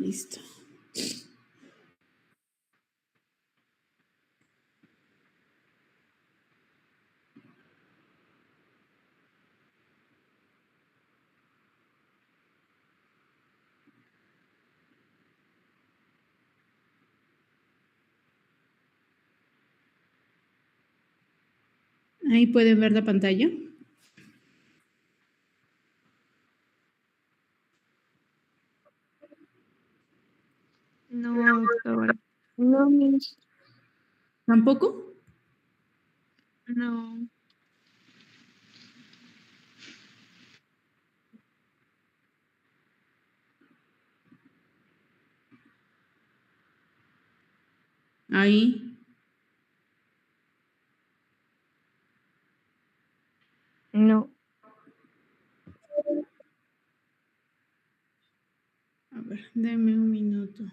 listo. Ahí pueden ver la pantalla. No, doctora. No, Miss. ¿Tampoco? No. Ahí. No. A ver, denme un minuto.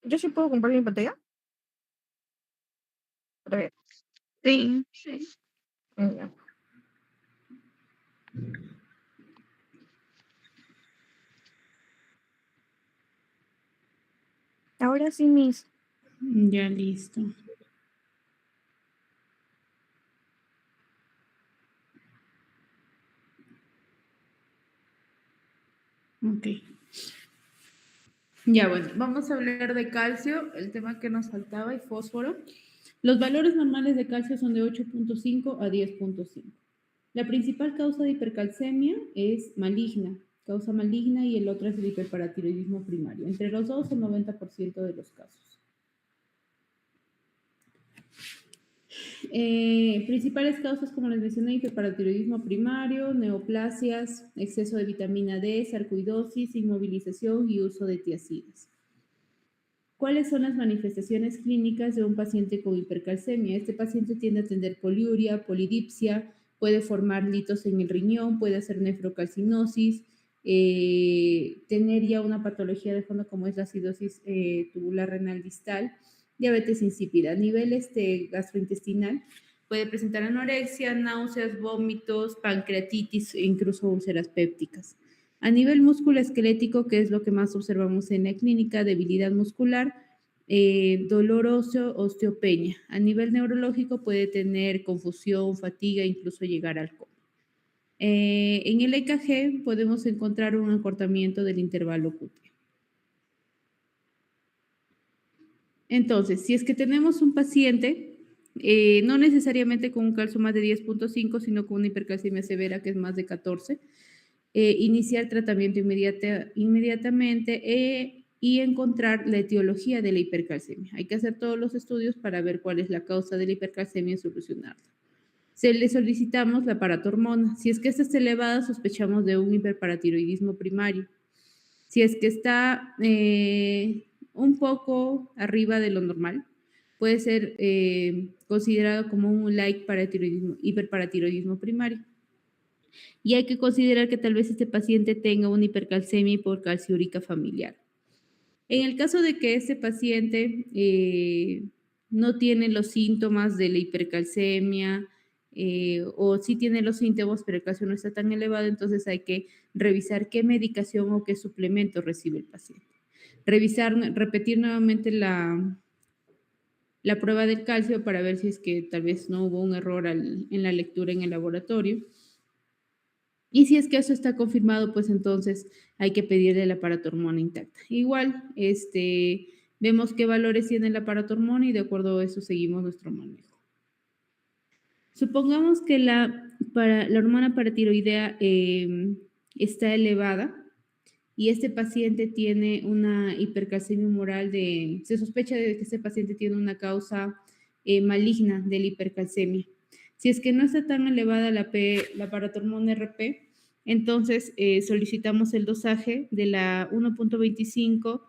¿Yo sí puedo compartir mi pantalla? Otra vez. Sí, sí. Ya. Ahora sí, Miss. Ya listo. Ok. Ya, bueno, vamos a hablar de calcio, el tema que nos faltaba, y fósforo. Los valores normales de calcio son de 8.5 a 10.5. La principal causa de hipercalcemia es maligna, causa maligna, y el otro es el hiperparatiroidismo primario. Entre los dos, el 90% de los casos. Principales causas, como les mencioné: hiperparatiroidismo primario, neoplasias, exceso de vitamina D, sarcoidosis, inmovilización y uso de tiazidas. ¿Cuáles son las manifestaciones clínicas de un paciente con hipercalcemia? Este paciente tiende a tener poliuria, polidipsia, puede formar litos en el riñón, puede hacer nefrocalcinosis, tener ya una patología de fondo como es la acidosis tubular renal distal, diabetes insípida. A nivel gastrointestinal, puede presentar anorexia, náuseas, vómitos, pancreatitis e incluso úlceras pépticas. A nivel musculoesquelético, que es lo que más observamos en la clínica: debilidad muscular, dolor óseo, osteopenia. A nivel neurológico puede tener confusión, fatiga, incluso llegar al coma. En el EKG podemos encontrar un acortamiento del intervalo cúteo. Entonces, si es que tenemos un paciente, no necesariamente con un calcio más de 10.5, sino con una hipercalcemia severa que es más de 14, iniciar tratamiento inmediatamente y encontrar la etiología de la hipercalcemia. Hay que hacer todos los estudios para ver cuál es la causa de la hipercalcemia y solucionarla. Le solicitamos la paratormona. Si es que esta está elevada, sospechamos de un hiperparatiroidismo primario. Si es que está un poco arriba de lo normal, puede ser considerado como un light hiperparatiroidismo primario. Y hay que considerar que tal vez este paciente tenga una hipercalcemia hipocalciúrica familiar. En el caso de que este paciente no tiene los síntomas de la hipercalcemia, o sí tiene los síntomas, pero el calcio no está tan elevado, entonces hay que revisar qué medicación o qué suplemento recibe el paciente. Repetir nuevamente la prueba del calcio para ver si es que tal vez no hubo un error en la lectura en el laboratorio. Y si es que eso está confirmado, pues entonces hay que pedirle la paratormona intacta. Igual, vemos qué valores tiene la paratormona y de acuerdo a eso seguimos nuestro manejo. Supongamos que la hormona paratiroidea está elevada y este paciente tiene una hipercalcemia humoral se sospecha de que este paciente tiene una causa maligna de la hipercalcemia. Si es que no está tan elevada la paratormona RP, entonces solicitamos el dosaje de la 1.25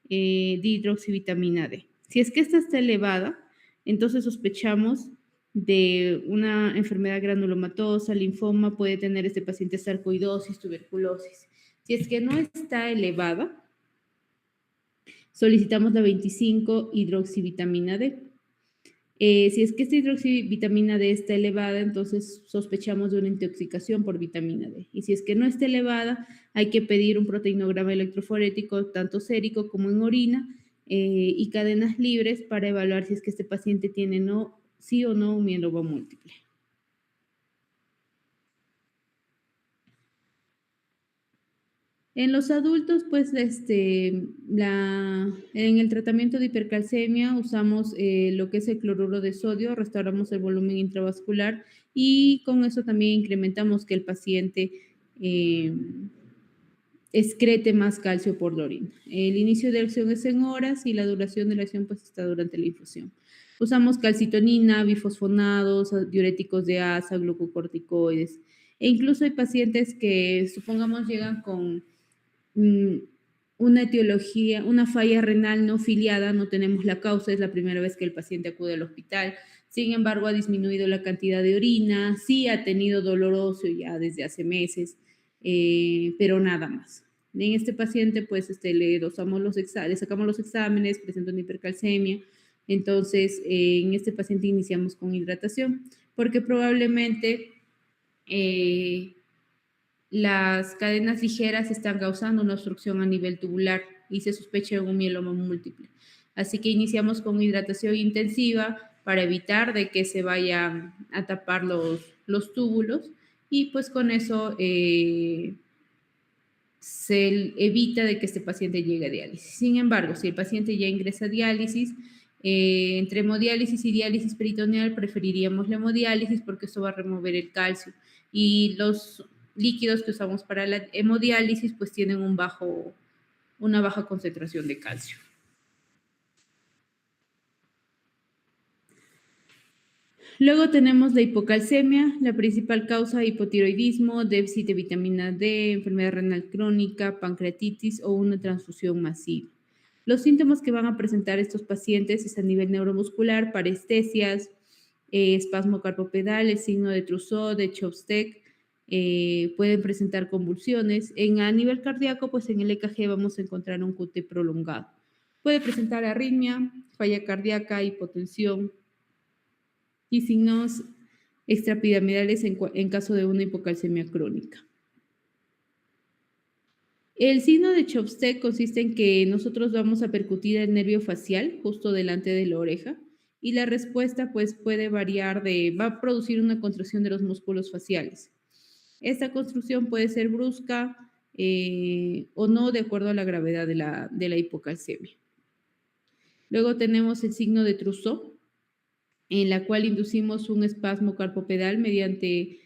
de hidroxivitamina D. Si es que esta está elevada, entonces sospechamos de una enfermedad granulomatosa, linfoma, puede tener este paciente sarcoidosis, tuberculosis. Si es que no está elevada, solicitamos la 25-hidroxivitamina D. Si es que esta hidroxivitamina D está elevada, entonces sospechamos de una intoxicación por vitamina D. Y si es que no está elevada, hay que pedir un proteinograma electroforético, tanto sérico como en orina, y cadenas libres para evaluar si es que este paciente tiene sí o no un mieloma múltiple. En los adultos, pues, en el tratamiento de hipercalcemia usamos lo que es el cloruro de sodio, restauramos el volumen intravascular y con eso también incrementamos que el paciente excrete más calcio por la orina. El inicio de acción es en horas y la duración de la acción pues está durante la infusión. Usamos calcitonina, bifosfonados, diuréticos de asa, glucocorticoides. E incluso hay pacientes que, supongamos, llegan con una etiología, una falla renal no filiada, no tenemos la causa, es la primera vez que el paciente acude al hospital. Sin embargo, ha disminuido la cantidad de orina, sí ha tenido dolor óseo ya desde hace meses, pero nada más. En este paciente, pues, le sacamos los exámenes, presenta una hipercalcemia. Entonces, en este paciente iniciamos con hidratación, porque probablemente las cadenas ligeras están causando una obstrucción a nivel tubular y se sospecha un mieloma múltiple. Así que iniciamos con hidratación intensiva para evitar de que se vayan a tapar los túbulos y pues con eso se evita de que este paciente llegue a diálisis. Sin embargo, si el paciente ya ingresa a diálisis, entre hemodiálisis y diálisis peritoneal preferiríamos la hemodiálisis porque eso va a remover el calcio y los líquidos que usamos para la hemodiálisis pues tienen una baja concentración de calcio. Luego tenemos la hipocalcemia, la principal causa de hipotiroidismo, déficit de vitamina D, enfermedad renal crónica, pancreatitis o una transfusión masiva. Los síntomas que van a presentar estos pacientes es a nivel neuromuscular, parestesias, espasmo carpopedal, el signo de Trousseau, de Chopsteck, pueden presentar convulsiones. A nivel cardíaco, pues en el EKG vamos a encontrar un QT prolongado. Puede presentar arritmia, falla cardíaca, hipotensión y signos extrapiramidales en caso de una hipocalcemia crónica. El signo de Chopsteck consiste en que nosotros vamos a percutir el nervio facial justo delante de la oreja y la respuesta pues puede variar va a producir una contracción de los músculos faciales. Esta construcción puede ser brusca o no de acuerdo a la gravedad de la hipocalcemia. Luego tenemos el signo de Trousseau, en la cual inducimos un espasmo carpopedal mediante,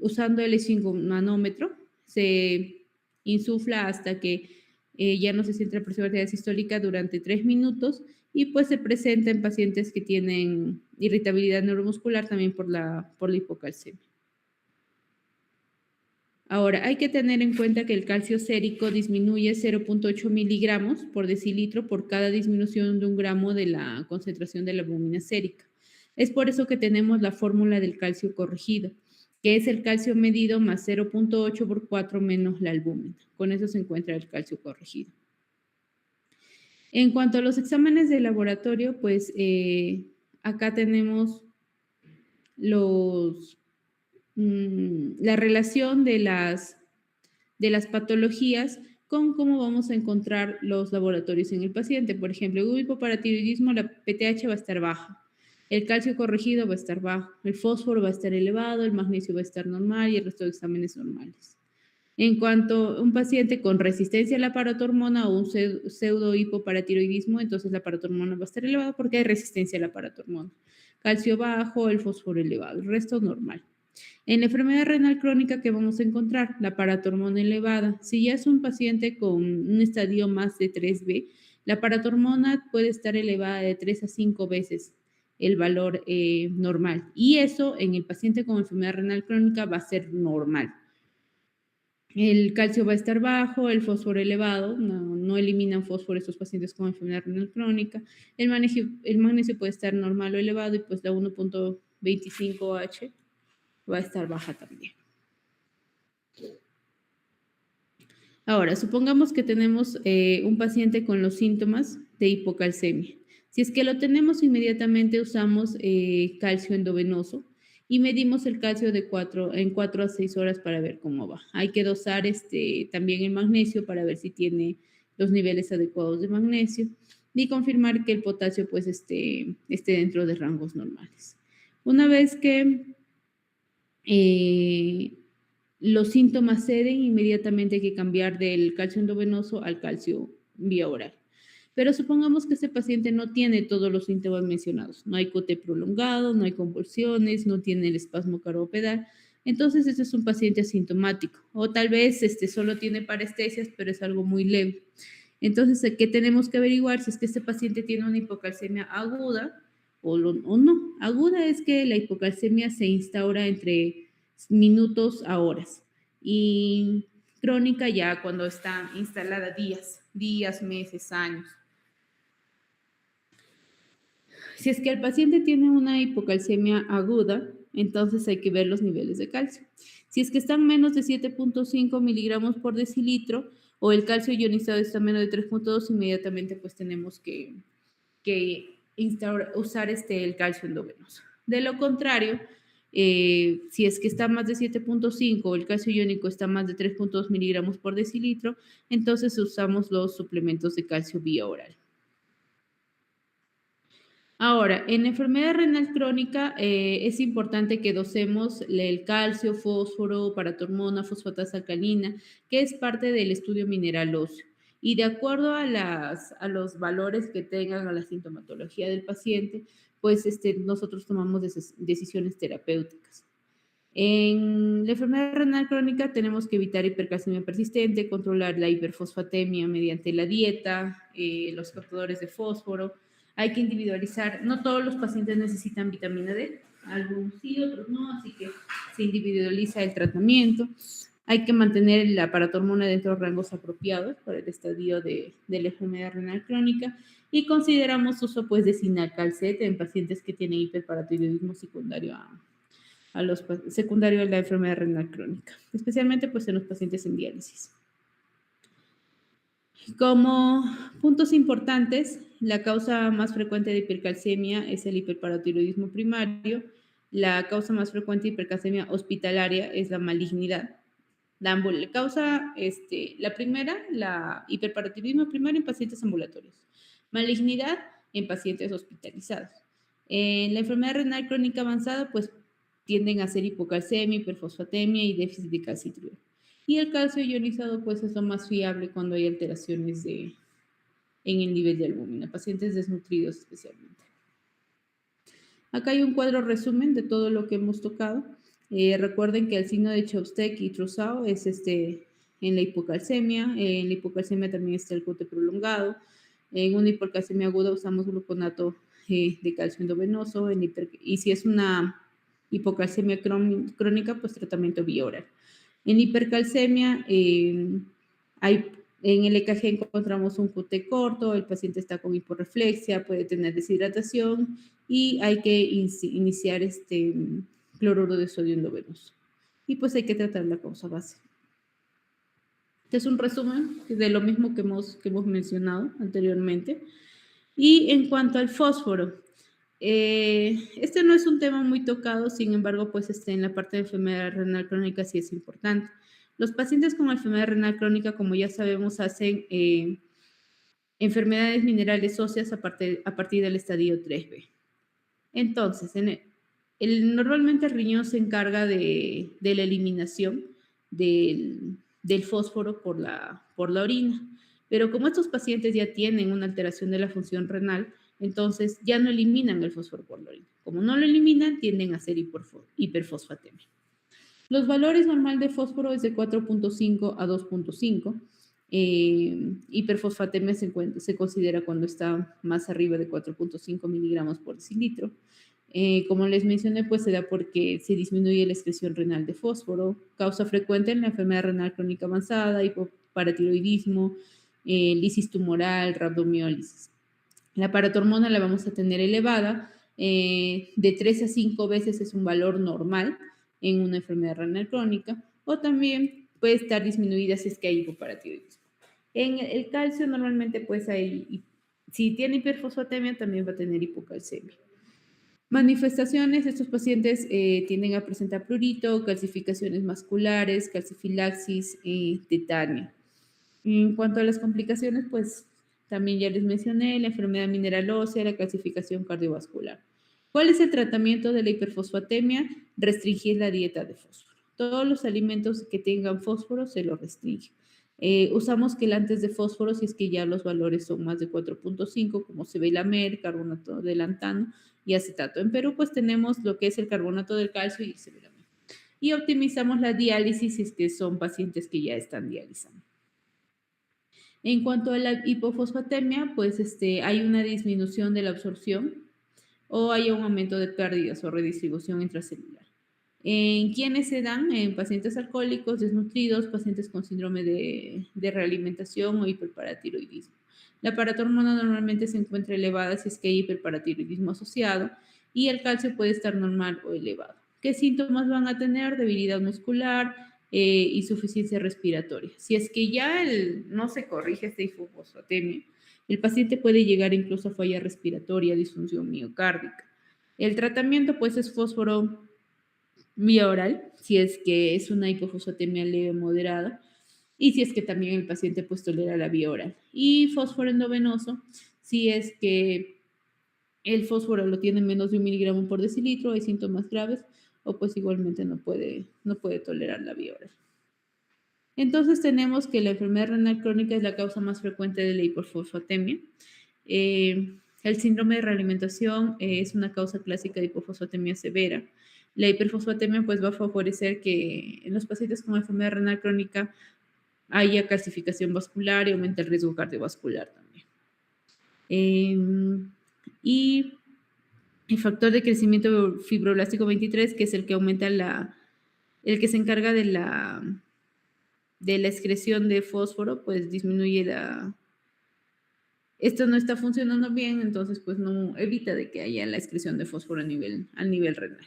usando el esfingomanómetro, se insufla hasta que ya no se siente la presión arterial sistólica durante 3 minutos y pues se presenta en pacientes que tienen irritabilidad neuromuscular también por la hipocalcemia. Ahora, hay que tener en cuenta que el calcio sérico disminuye 0.8 miligramos por decilitro por cada disminución de 1 gramo de la concentración de la albúmina sérica. Es por eso que tenemos la fórmula del calcio corregido, que es el calcio medido más 0.8 por 4 menos la albúmina. Con eso se encuentra el calcio corregido. En cuanto a los exámenes de laboratorio, pues acá tenemos la relación de las patologías con cómo vamos a encontrar los laboratorios en el paciente. Por ejemplo, en un hipoparatiroidismo la PTH va a estar baja, el calcio corregido va a estar bajo, el fósforo va a estar elevado, el magnesio va a estar normal y el resto de exámenes normales. En cuanto a un paciente con resistencia a la paratormona o un pseudo hipoparatiroidismo, entonces la paratormona va a estar elevada porque hay resistencia a la paratormona. Calcio bajo, el fósforo elevado, el resto normal. En la enfermedad renal crónica, ¿qué vamos a encontrar? La paratormona elevada. Si ya es un paciente con un estadio más de 3B, la paratormona puede estar elevada de 3 a 5 veces el valor normal. Y eso en el paciente con enfermedad renal crónica va a ser normal. El calcio va a estar bajo, el fósforo elevado, no eliminan fósforo estos pacientes con enfermedad renal crónica. El magnesio puede estar normal o elevado y pues la 1.25H va a estar baja también. Ahora, supongamos que tenemos un paciente con los síntomas de hipocalcemia. Si es que lo tenemos, inmediatamente usamos calcio endovenoso y medimos el calcio en 4 a 6 horas para ver cómo va. Hay que dosar también el magnesio para ver si tiene los niveles adecuados de magnesio y confirmar que el potasio pues esté dentro de rangos normales. Una vez que los síntomas ceden, inmediatamente hay que cambiar del calcio endovenoso al calcio vía oral. Pero supongamos que este paciente no tiene todos los síntomas mencionados. No hay QT prolongado, no hay convulsiones, no tiene el espasmo cardiopedal. Entonces, este es un paciente asintomático. O tal vez solo tiene parestesias, pero es algo muy leve. Entonces, ¿qué tenemos que averiguar? Si es que este paciente tiene una hipocalcemia aguda o no. Aguda es que la hipocalcemia se instaura entre minutos a horas. Y crónica ya cuando está instalada días, meses, años. Si es que el paciente tiene una hipocalcemia aguda, entonces hay que ver los niveles de calcio. Si es que están menos de 7.5 miligramos por decilitro o el calcio ionizado está menos de 3.2, inmediatamente pues tenemos que usar el calcio endovenoso. De lo contrario, si es que está más de 7.5 o el calcio iónico está más de 3.2 miligramos por decilitro, entonces usamos los suplementos de calcio vía oral. Ahora, en enfermedad renal crónica es importante que dosemos el calcio, fósforo, paratormona, fosfatasa alcalina, que es parte del estudio mineral óseo. Y de acuerdo a los valores que tengan, a la sintomatología del paciente, pues nosotros tomamos decisiones terapéuticas. En la enfermedad renal crónica tenemos que evitar hipercalcemia persistente, controlar la hiperfosfatemia mediante la dieta, los captadores de fósforo. Hay que individualizar, no todos los pacientes necesitan vitamina D, algunos sí, otros no, así que se individualiza el tratamiento. Hay que mantener la paratormona dentro de rangos apropiados para el estadio de la enfermedad renal crónica y consideramos uso pues de Cinacalcet en pacientes que tienen hiperparatiroidismo secundario secundario a la enfermedad renal crónica, especialmente pues en los pacientes en diálisis. Como puntos importantes, la causa más frecuente de hipercalcemia es el hiperparatiroidismo primario. La causa más frecuente de hipercalcemia hospitalaria es la malignidad. La primera, la hiperparatiroidismo primario en pacientes ambulatorios. Malignidad en pacientes hospitalizados. En la enfermedad renal crónica avanzada, pues tienden a ser hipocalcemia, hiperfosfatemia y déficit de calcitriol. Y el calcio ionizado, pues es lo más fiable cuando hay alteraciones en el nivel de albúmina, pacientes desnutridos especialmente. Acá hay un cuadro resumen de todo lo que hemos tocado. Recuerden que el signo de Chopsteck y Trousseau es en la hipocalcemia. En la hipocalcemia también está el QT prolongado. En una hipercalcemia aguda usamos gluconato de calcio endovenoso. Y si es una hipocalcemia crónica, pues tratamiento vía oral. En hipercalcemia, en el EKG encontramos un QT corto, el paciente está con hiporreflexia, puede tener deshidratación y hay que iniciar cloruro de sodio endovenoso. Y pues hay que tratar la causa base. Este es un resumen de lo mismo que hemos mencionado anteriormente. Y en cuanto al fósforo, este no es un tema muy tocado, sin embargo, pues en la parte de enfermedad renal crónica sí es importante. Los pacientes con enfermedad renal crónica, como ya sabemos, hacen enfermedades minerales óseas a partir del estadio 3B. Entonces, normalmente el riñón se encarga de la eliminación del fósforo por la orina, pero como estos pacientes ya tienen una alteración de la función renal, entonces ya no eliminan el fósforo por la orina. Como no lo eliminan, tienden a ser hiperfosfatemia. Los valores normal de fósforo es de 4.5 a 2.5. Hiperfosfatemia se considera cuando está más arriba de 4.5 miligramos por decilitro. Como les mencioné, pues se da porque se disminuye la excreción renal de fósforo, causa frecuente en la enfermedad renal crónica avanzada, hipoparatiroidismo, lisis tumoral, rhabdomiólisis. La paratormona la vamos a tener elevada, de 3 a 5 veces es un valor normal en una enfermedad renal crónica, o también puede estar disminuida si es que hay hipoparatiroidismo. En el calcio normalmente pues si tiene hiperfosfatemia también va a tener hipocalcemia. Manifestaciones, estos pacientes tienden a presentar prurito, calcificaciones musculares, calcifilaxis, tetania. En cuanto a las complicaciones, pues también ya les mencioné la enfermedad mineral ósea, la calcificación cardiovascular. ¿Cuál es el tratamiento de la hiperfosfatemia? Restringir la dieta de fósforo. Todos los alimentos que tengan fósforo se los restringe. Usamos quelantes de fósforo si es que ya los valores son más de 4.5, como sevelamer, carbonato de lantano y acetato. En Perú, pues tenemos lo que es el carbonato del calcio y el sevelamer. Y optimizamos la diálisis si es que son pacientes que ya están dializando. En cuanto a la hipofosfatemia, pues hay una disminución de la absorción o hay un aumento de pérdidas o redistribución intracelular. ¿En quiénes se dan? En pacientes alcohólicos, desnutridos, pacientes con síndrome de realimentación o hiperparatiroidismo. La paratormona normalmente se encuentra elevada si es que hay hiperparatiroidismo asociado y el calcio puede estar normal o elevado. ¿Qué síntomas van a tener? Debilidad muscular, insuficiencia respiratoria. Si es que ya no se corrige esta hipofosfatemia, el paciente puede llegar incluso a falla respiratoria, disfunción miocárdica. El tratamiento pues es fósforo vía oral, si es que es una hipofosfatemia leve o moderada, y si es que también el paciente pues tolera la vía oral. Y fósforo endovenoso, si es que el fósforo lo tiene menos de 1 miligramo por decilitro, hay síntomas graves, o pues igualmente no puede tolerar la vía oral. Entonces tenemos que la enfermedad renal crónica es la causa más frecuente de la hiperfosfatemia. El síndrome de realimentación es una causa clásica de hipofosfatemia severa. La hiperfosfatemia pues va a favorecer que en los pacientes con enfermedad renal crónica haya calcificación vascular y aumenta el riesgo cardiovascular también. Y el factor de crecimiento fibroblástico 23, que es el que aumenta el que se encarga de la excreción de fósforo, pues disminuye esto no está funcionando bien, entonces pues no evita de que haya la excreción de fósforo a nivel renal.